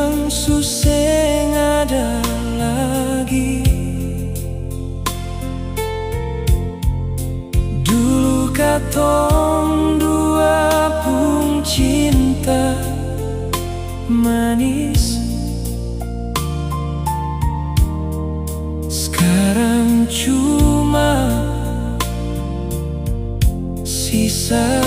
Sekarang susah ada lagi. Dulu katong dua pun cinta manis, sekarang cuma sisa